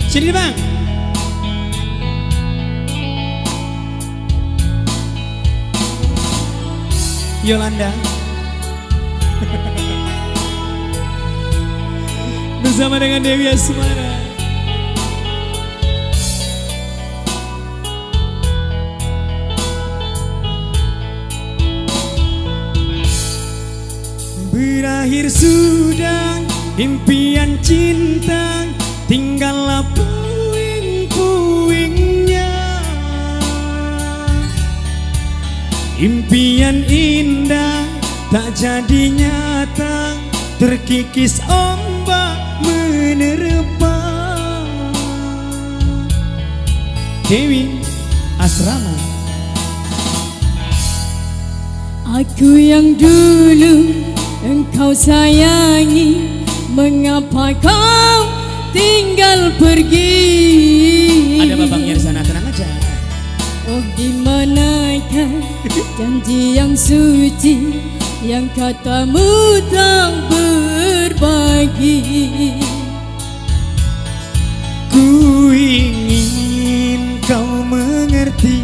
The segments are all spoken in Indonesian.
Sini bang. Yolanda bersama dengan Dewi Asmara. Berakhir sudah impian cinta, tinggallah puing-puingnya. Impian indah tak jadi nyata, terkikis ombak menerpa. Dewi Asrama. Aku yang dulu engkau sayangi, mengapa kau tinggal pergi? Ada babangnya di sana, tenang aja. Oh, di manakah janji yang suci yang katamu tak berbagi? Ku ingin kau mengerti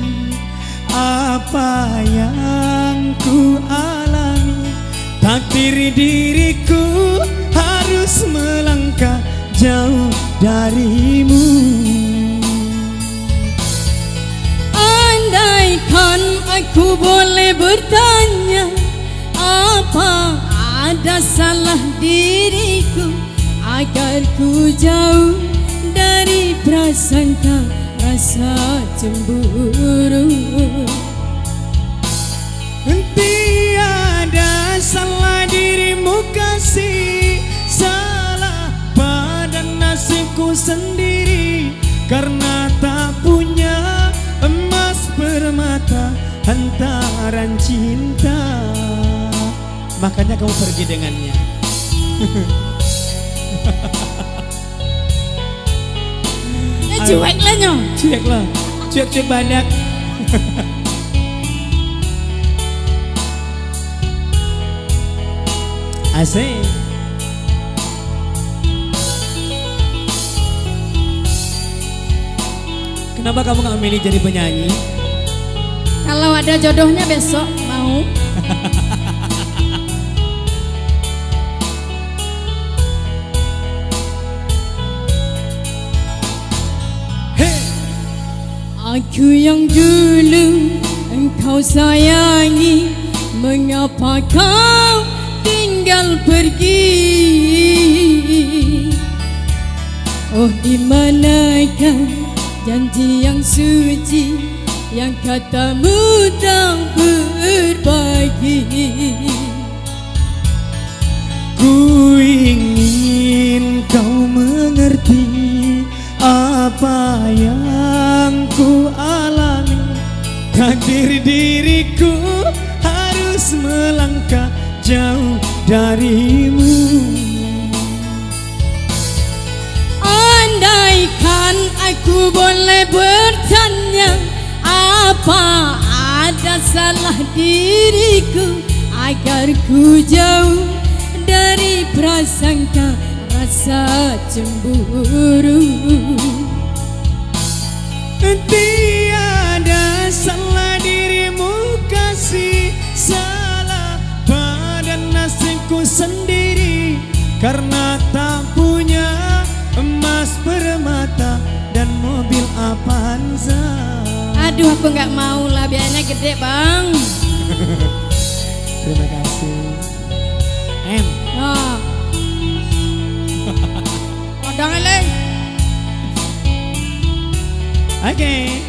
apa yang ku alami. Takdir diriku harus melangkah jauh darimu. Andaikan aku boleh bertanya, apa ada salah diriku agar ku jauh dari prasangka rasa cemburu? Tiada salah dirimu kasih, salah pada nasibku sendiri, karena tak punya emas permata hantaran cinta. Makanya kamu pergi dengannya. Cuek lah nyo. Cuek lah. Cuek-cuek banyak. Asik. Kenapa kamu gak milih jadi penyanyi? Kalau ada jodohnya besok mau. Hey. Aku yang dulu engkau sayangi, mengapa kau tinggal pergi? Oh, di manakah janji yang suci yang katamu tak berbagi? Ku ingin kau mengerti apa yang ku alami. Takdir diriku harus melangkah jauh darimu. Andaikan aku boleh bertanya, apa ada salah diriku agar ku jauh dari prasangka rasa cemburu? Tiada salah dirimu kasih, salah pada nasibku sendiri, karena tak punya emas permata dan mobil Avanza. Aduh, aku nggak mau lah, biayanya gede bang. Terima kasih. M. Oh. Odang eleng. Oke.